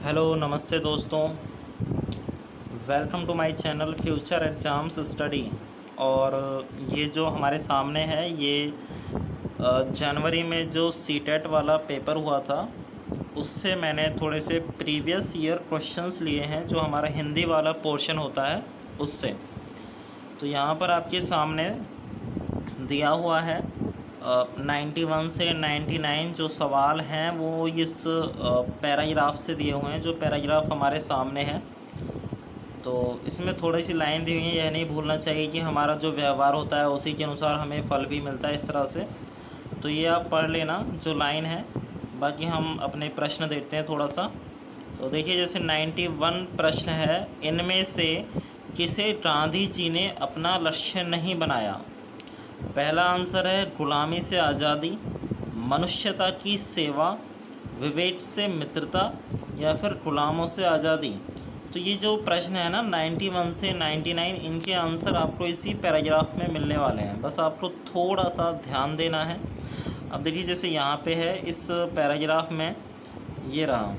Hello नमस्ते दोस्तों। Welcome to my channel future exams study. और ये जो हमारे सामने है ये जनवरी में जो सीटेट वाला पेपर हुआ था उससे मैंने थोड़े से प्रीवियस ईयर क्वेश्चंस लिए हैं जो हमारा हिंदी वाला पोर्शन होता है उससे। तो यहाँ पर आपके सामने दिया हुआ है 91 से 99 जो सवाल हैं वो इस पैराग्राफ से दिए हुए हैं, जो पैराग्राफ हमारे सामने है। तो इसमें थोड़ी सी लाइन दी हुई है, यह नहीं भूलना चाहिए कि हमारा जो व्यवहार होता है उसी के अनुसार हमें फल भी मिलता है, इस तरह से। तो ये आप पढ़ लेना जो लाइन है, बाकी हम अपने प्रश्न देखते हैं थोड़ा सा। तो देखिए जैसे 91 प्रश्न है, इनमें से किसे गांधी जी ने अपना लक्ष्य नहीं बनाया। पहला आंसर है गुलामी से आज़ादी, मनुष्यता की सेवा, विवेक से मित्रता या फिर गुलामों से आज़ादी। तो ये जो प्रश्न है ना 91 से 99, इनके आंसर आपको इसी पैराग्राफ में मिलने वाले हैं, बस आपको थोड़ा सा ध्यान देना है। अब देखिए जैसे यहाँ पे है इस पैराग्राफ में, ये रहा,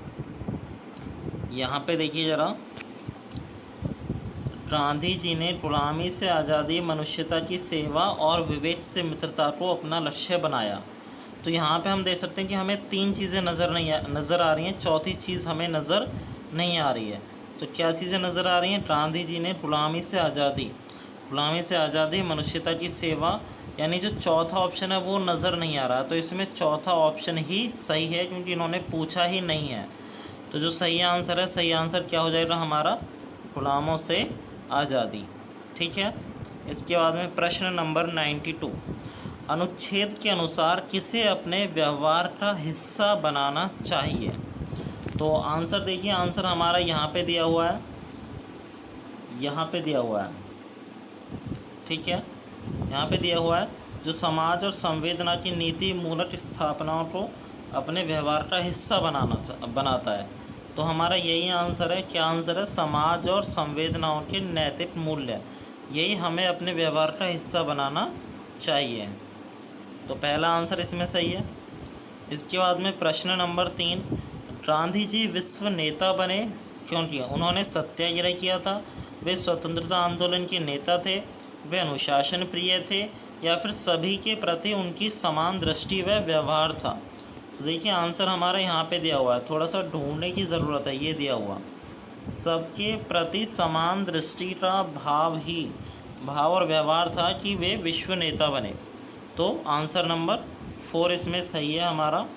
यहाँ पे देखिए ज़रा, गांधी जी ने गुलामी से आज़ादी, मनुष्यता की सेवा और विवेक से मित्रता को अपना लक्ष्य बनाया। तो यहाँ पे हम देख सकते हैं कि हमें तीन चीज़ें नज़र आ रही हैं, चौथी चीज़ हमें नज़र नहीं आ रही है। तो क्या चीज़ें नज़र आ रही हैं? गांधी जी ने गुलामी से आज़ादी, मनुष्यता की सेवा, यानी जो चौथा ऑप्शन है वो नज़र नहीं आ रहा। तो इसमें चौथा ऑप्शन ही सही है क्योंकि इन्होंने पूछा ही नहीं है। तो जो सही आंसर है, सही आंसर क्या हो जाएगा हमारा? गुलामों से आज़ादी। ठीक है। इसके बाद में प्रश्न नंबर 92, अनुच्छेद के अनुसार किसे अपने व्यवहार का हिस्सा बनाना चाहिए। तो आंसर देखिए, आंसर हमारा यहाँ पे दिया हुआ है, यहाँ पे दिया हुआ है। ठीक है, यहाँ पे दिया हुआ है, जो समाज और संवेदना की नीति मूलक स्थापनाओं को अपने व्यवहार का हिस्सा बनाता है। तो हमारा यही आंसर है। क्या आंसर है? समाज और संवेदनाओं के नैतिक मूल्य, यही हमें अपने व्यवहार का हिस्सा बनाना चाहिए। तो पहला आंसर इसमें सही है। इसके बाद में प्रश्न नंबर 3, गांधी जी विश्व नेता बने क्योंकि उन्होंने सत्याग्रह किया था, वे स्वतंत्रता आंदोलन के नेता थे, वे अनुशासन प्रिय थे, या फिर सभी के प्रति उनकी समान दृष्टि व व्यवहार था। तो देखिए आंसर हमारा यहाँ पे दिया हुआ है, थोड़ा सा ढूंढने की ज़रूरत है। ये दिया हुआ सबके प्रति समान दृष्टि का भाव और व्यवहार था कि वे विश्व नेता बने। तो आंसर नंबर 4 इसमें सही है हमारा,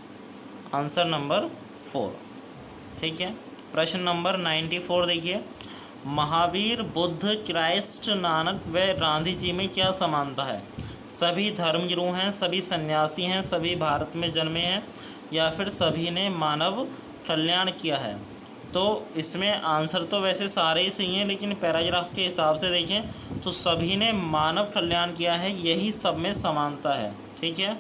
आंसर नंबर 4। ठीक है। प्रश्न नंबर 94 देखिए, महावीर, बुद्ध, क्राइस्ट, नानक व गांधी जी में क्या समानता है। सभी धर्मगुरु हैं, सभी सन्यासी हैं, सभी भारत में जन्मे हैं, या फिर सभी ने मानव कल्याण किया है। तो इसमें आंसर तो वैसे सारे ही सही हैं, लेकिन पैराग्राफ के हिसाब से देखें तो सभी ने मानव कल्याण किया है, यही सब में समानता है। ठीक है,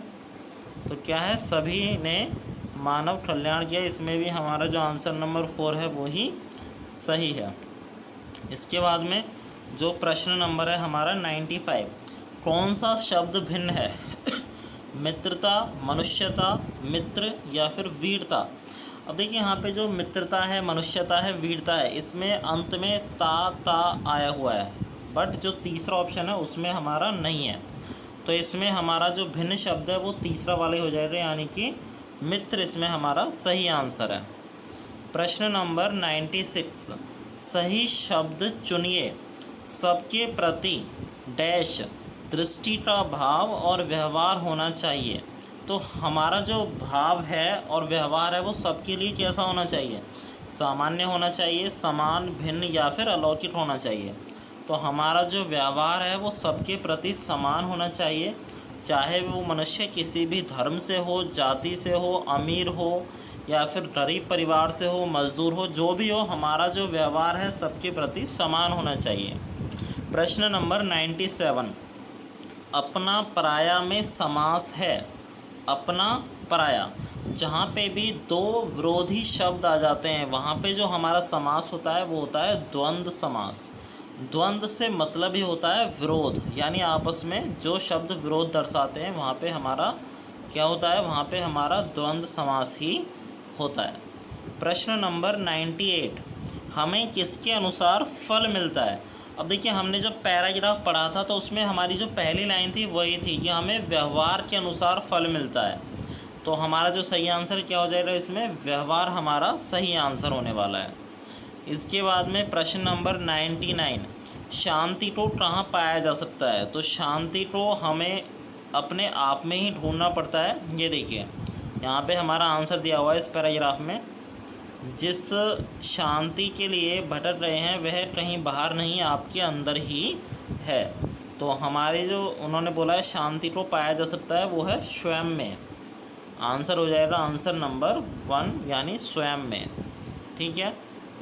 तो क्या है? सभी ने मानव कल्याण किया। इसमें भी हमारा जो आंसर नंबर 4 है वो ही सही है। इसके बाद में जो प्रश्न नंबर है हमारा 95, कौन सा शब्द भिन्न है? मित्रता, मनुष्यता, मित्र या फिर वीरता। अब देखिए यहाँ पे जो मित्रता है, मनुष्यता है, वीरता है, इसमें अंत में ता आया हुआ है, बट जो तीसरा ऑप्शन है उसमें हमारा नहीं है। तो इसमें हमारा जो भिन्न शब्द है वो तीसरा वाले हो जाएगा, यानी कि मित्र इसमें हमारा सही आंसर है। प्रश्न नंबर 96, सही शब्द चुनिए। सबके प्रति डैश दृष्टि का भाव और व्यवहार होना चाहिए। तो हमारा जो भाव है और व्यवहार है वो सबके लिए कैसा होना चाहिए? सामान्य होना चाहिए, समान, भिन्न या फिर अलौकिक होना चाहिए। तो हमारा जो व्यवहार है वो सबके प्रति समान होना चाहिए, चाहे वो मनुष्य किसी भी धर्म से हो, जाति से हो, अमीर हो या फिर गरीब परिवार से हो, मजदूर हो, जो भी हो, हमारा जो व्यवहार है सबके प्रति समान होना चाहिए। प्रश्न नंबर 97, अपना पराया में समास है। अपना पराया, जहाँ पे भी दो विरोधी शब्द आ जाते हैं वहाँ पे जो हमारा समास होता है वो होता है द्वंद्व समास। द्वंद्व से मतलब ही होता है विरोध, यानी आपस में जो शब्द विरोध दर्शाते हैं वहाँ पे हमारा क्या होता है? वहाँ पे हमारा द्वंद्व समास ही होता है। प्रश्न नंबर 98, हमें किसके अनुसार फल मिलता है। अब देखिए, हमने जब पैराग्राफ पढ़ा था तो उसमें हमारी जो पहली लाइन थी वही थी कि हमें व्यवहार के अनुसार फल मिलता है। तो हमारा जो सही आंसर क्या हो जाएगा, इसमें व्यवहार हमारा सही आंसर होने वाला है। इसके बाद में प्रश्न नंबर 99, शांति को कहाँ पाया जा सकता है। तो शांति को हमें अपने आप में ही ढूंढना पड़ता है। ये देखिए, यहाँ पे हमारा आंसर दिया हुआ है इस पैराग्राफ में। जिस शांति के लिए भटक रहे हैं वह कहीं बाहर नहीं, आपके अंदर ही है। तो हमारे जो उन्होंने बोला है शांति को पाया जा सकता है, वो है स्वयं में। आंसर हो जाएगा आंसर नंबर 1, यानी स्वयं में। ठीक है।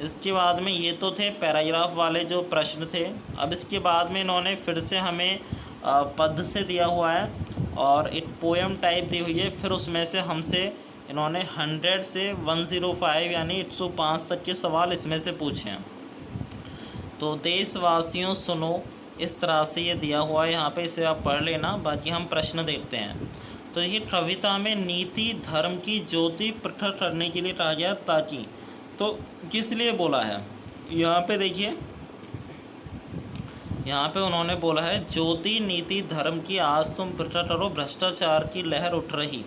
इसके बाद में ये तो थे पैराग्राफ वाले जो प्रश्न थे। अब इसके बाद में इन्होंने फिर से हमें पद से दिया हुआ है और एक पोएम टाइप दी हुई है। फिर उसमें से हमसे इन्होंने 100 से 105 यानी 105 तक के सवाल इसमें से पूछे हैं। तो देशवासियों सुनो, इस तरह से ये दिया हुआ है यहाँ पे, इसे आप पढ़ लेना। बाकी हम प्रश्न देखते हैं। तो ये कविता में नीति धर्म की ज्योति प्रखर करने के लिए कहा गया, ताकि, तो किस लिए बोला है यहाँ पे देखिए, यहाँ पे उन्होंने बोला है ज्योति नीति धर्म की आज तुम प्रकट करो, भ्रष्टाचार की लहर उठ रही।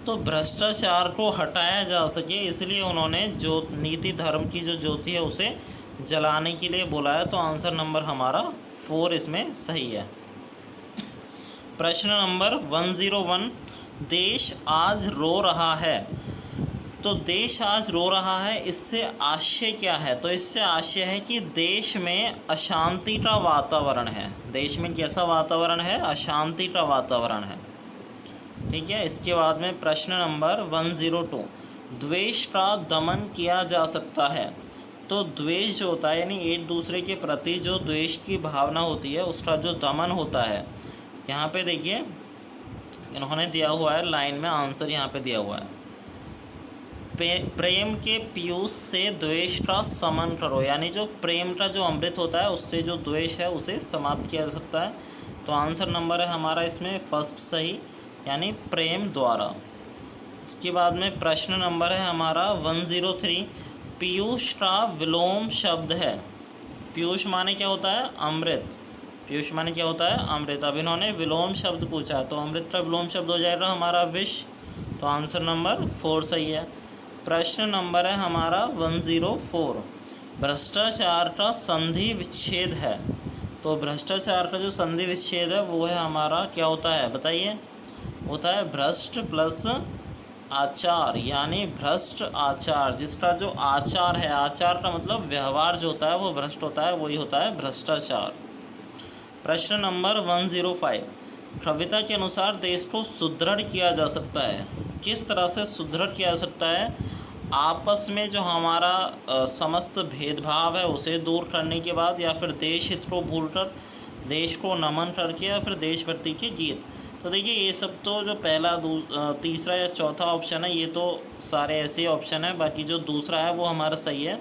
तो भ्रष्टाचार को हटाया जा सके इसलिए उन्होंने जो नीति धर्म की जो ज्योति है उसे जलाने के लिए बोला है। तो आंसर नंबर हमारा 4 इसमें सही है। प्रश्न नंबर 101, देश आज रो रहा है। तो देश आज रो रहा है, इससे आशय क्या है। तो इससे आशय है कि देश में अशांति का वातावरण है। देश में कैसा वातावरण है, अशांति का वातावरण है। ठीक है। इसके बाद में प्रश्न नंबर 102, द्वेष का दमन किया जा सकता है। तो द्वेष जो होता है यानी एक दूसरे के प्रति जो द्वेष की भावना होती है उसका जो दमन होता है, यहाँ पे देखिए इन्होंने दिया हुआ है लाइन में, आंसर यहाँ पे दिया हुआ है, प्रेम के पीयूष से द्वेष का समन करो। यानी जो प्रेम का जो अमृत होता है उससे जो द्वेष है उसे समाप्त किया जा सकता है। तो आंसर नंबर है हमारा इसमें फर्स्ट सही, यानी प्रेम द्वारा। इसके बाद में प्रश्न नंबर है हमारा 103, पीयूष का विलोम शब्द है। पीयूष माने क्या होता है, अमृत। पीयूष माने क्या होता है, अमृत। अब इन्होंने विलोम शब्द पूछा, तो अमृत का विलोम शब्द हो जाएगा हमारा विष। तो आंसर नंबर 4 सही है। प्रश्न नंबर है हमारा 104, भ्रष्टाचार का संधि विच्छेद है। तो भ्रष्टाचार का जो संधि विच्छेद है वो है हमारा क्या होता है बताइए, होता है भ्रष्ट प्लस आचार, यानी भ्रष्ट आचार। जिसका जो आचार है, आचार का मतलब व्यवहार जो होता है वो भ्रष्ट होता है, वही होता है भ्रष्टाचार। प्रश्न नंबर 105, कविता के अनुसार देश को सुदृढ़ किया जा सकता है। किस तरह से सुदृढ़ किया जा सकता है, आपस में जो हमारा समस्त भेदभाव है उसे दूर करने के बाद, या फिर देश हित को भूलकर देश को नमन करके, या फिर देशभक्ति के गीत। तो देखिए ये सब तो जो पहला तीसरा या चौथा ऑप्शन है ये तो सारे ऐसे ऑप्शन हैं। बाकी जो दूसरा है वो हमारा सही है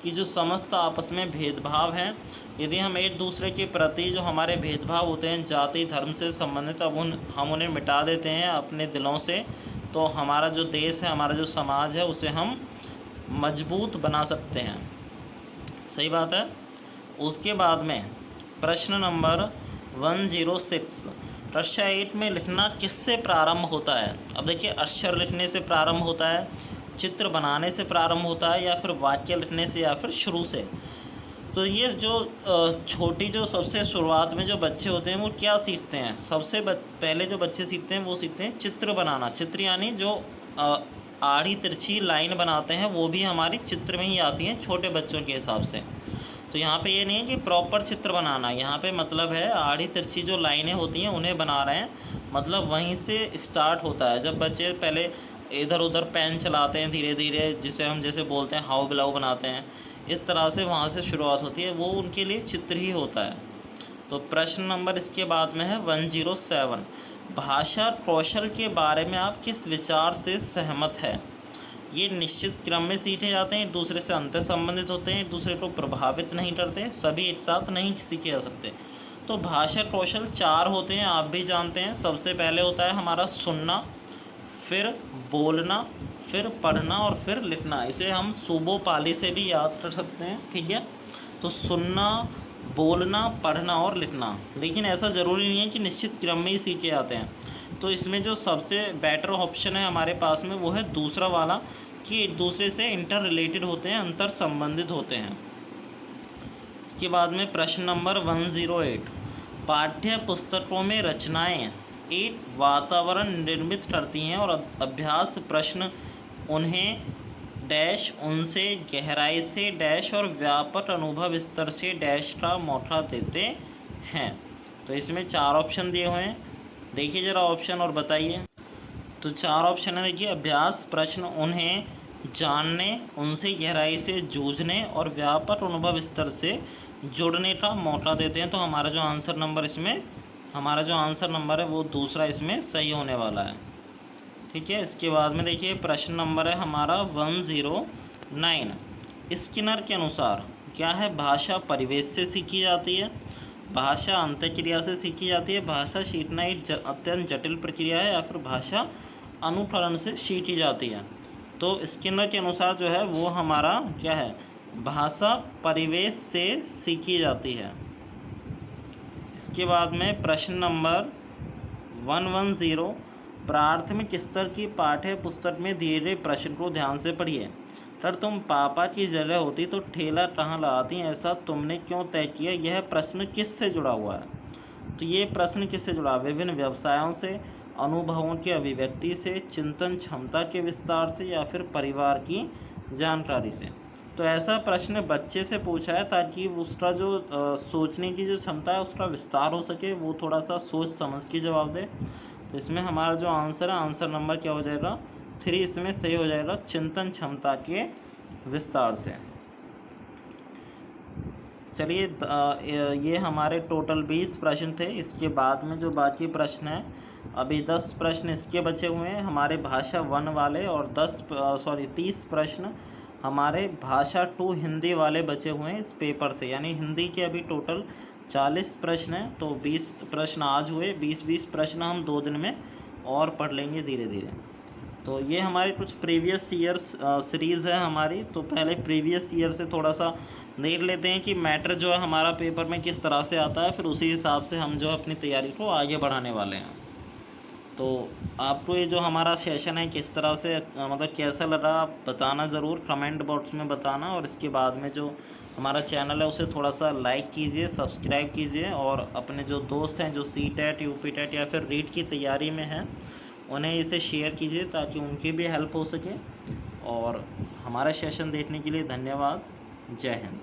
कि जो समस्त आपस में भेदभाव हैं, यदि हम एक दूसरे के प्रति जो हमारे भेदभाव होते हैं जाति धर्म से संबंधित, अब हम उन्हें मिटा देते हैं अपने दिलों से, तो हमारा जो देश है, हमारा जो समाज है उसे हम मजबूत बना सकते हैं। सही बात है। उसके बाद में प्रश्न नंबर 106, कक्षा 8 में लिखना किससे प्रारंभ होता है। अब देखिए अक्षर लिखने से प्रारंभ होता है, चित्र बनाने से प्रारंभ होता है, या फिर वाक्य लिखने से, या फिर शुरू से। तो ये जो छोटी जो सबसे शुरुआत में जो बच्चे होते हैं वो क्या सीखते हैं, सबसे पहले जो बच्चे सीखते हैं वो सीखते हैं चित्र बनाना। चित्र यानी जो आड़ी तिरछी लाइन बनाते हैं वो भी हमारी चित्र में ही आती हैं छोटे बच्चों के हिसाब से। तो यहाँ पे ये नहीं है कि प्रॉपर चित्र बनाना, यहाँ पे मतलब है आड़ी तिरछी जो लाइनें होती हैं उन्हें बना रहे हैं, मतलब वहीं से स्टार्ट होता है। जब बच्चे पहले इधर उधर पेन चलाते हैं धीरे धीरे, जिसे हम जैसे बोलते हैं हाउ बिलाऊ बनाते हैं, इस तरह से वहाँ से शुरुआत होती है, वो उनके लिए चित्र ही होता है। तो प्रश्न नंबर इसके बाद में है 107, भाषा कौशल के बारे में आप किस विचार से सहमत है। ये निश्चित क्रम में सीखे जाते हैं, एक दूसरे से अंतर संबंधित होते हैं, एक दूसरे को प्रभावित नहीं करते, सभी एक साथ नहीं सीखे जा सकते। तो भाषा कौशल 4 होते हैं, आप भी जानते हैं। सबसे पहले होता है हमारा सुनना, फिर बोलना, फिर पढ़ना और फिर लिखना। इसे हम सुबोपाली से भी याद कर सकते हैं, ठीक है। तो सुनना, बोलना, पढ़ना और लिखना, लेकिन ऐसा ज़रूरी नहीं है कि निश्चित क्रम में ही सीखे जाते हैं। तो इसमें जो सबसे बेटर ऑप्शन है हमारे पास में वो है दूसरा वाला, कि एक दूसरे से इंटर रिलेटेड होते हैं, अंतर संबंधित होते हैं। इसके बाद में प्रश्न नंबर 108, पाठ्य पुस्तकों में रचनाएं एक वातावरण निर्मित करती हैं और अभ्यास प्रश्न उन्हें डैश उनसे गहराई से डैश और व्यापक अनुभव स्तर से डैश का मौका देते हैं। तो इसमें 4 ऑप्शन दिए हुए हैं, देखिए ज़रा ऑप्शन और बताइए। तो 4 ऑप्शन है, देखिए, अभ्यास प्रश्न उन्हें जानने, उनसे गहराई से जूझने और व्यापक अनुभव स्तर से जुड़ने का मौका देते हैं। तो हमारा जो आंसर नंबर है वो दूसरा इसमें सही होने वाला है, ठीक है। इसके बाद में देखिए प्रश्न नंबर है हमारा 109, स्किनर के अनुसार क्या है, भाषा परिवेश से सीखी जाती है, भाषा अंतःक्रिया से सीखी जाती है, भाषा सीखना एक अत्यंत जटिल प्रक्रिया है, या फिर भाषा अनुकरण से सीखी जाती है। तो स्किनर के अनुसार जो है वो हमारा क्या है, भाषा परिवेश से सीखी जाती है। इसके बाद में प्रश्न नंबर 110, प्राथमिक स्तर की पाठ्य पुस्तक में दिए गए प्रश्न को ध्यान से पढ़िए। अगर तुम पापा की जगह होती तो ठेला कहाँ लगाती, ऐसा तुमने क्यों तय किया। यह प्रश्न किससे जुड़ा हुआ है, तो ये प्रश्न किससे जुड़ा, विभिन्न व्यवसायों से, अनुभवों की अभिव्यक्ति से, चिंतन क्षमता के विस्तार से, या फिर परिवार की जानकारी से। तो ऐसा प्रश्न बच्चे से पूछा है ताकि उसका जो सोचने की जो क्षमता है उसका विस्तार हो सके, वो थोड़ा सा सोच समझ के जवाब दे। तो इसमें हमारा जो आंसर है, आंसर नंबर क्या हो जाएगा, 3 इसमें सही हो जाएगा, चिंतन क्षमता के विस्तार से। चलिए, ये हमारे टोटल 20 प्रश्न थे। इसके बाद में जो बाकी प्रश्न हैं, अभी 10 प्रश्न इसके बचे हुए हैं हमारे भाषा 1 वाले, और 30 प्रश्न हमारे भाषा 2 हिंदी वाले बचे हुए हैं इस पेपर से। यानी हिंदी के अभी टोटल 40 प्रश्न हैं, तो 20 प्रश्न आज हुए, 20 प्रश्न हम 2 दिन में और पढ़ लेंगे धीरे धीरे। तो ये हमारी कुछ प्रीवियस ईयर्स सीरीज़ है हमारी। तो पहले प्रीवियस ईयर से थोड़ा सा देख लेते हैं कि मैटर जो है हमारा पेपर में किस तरह से आता है, फिर उसी हिसाब से हम जो अपनी तैयारी को आगे बढ़ाने वाले हैं। तो आपको ये जो हमारा सेशन है किस तरह से मतलब कैसा लगा, आप बताना ज़रूर, कमेंट बॉक्स में बताना। और इसके बाद में जो हमारा चैनल है उसे थोड़ा सा लाइक कीजिए, सब्सक्राइब कीजिए, और अपने जो दोस्त हैं जो CTET, UP-TET या फिर रीट की तैयारी में हैं उन्हें इसे शेयर कीजिए ताकि उनकी भी हेल्प हो सके। और हमारा सेशन देखने के लिए धन्यवाद। जय हिंद।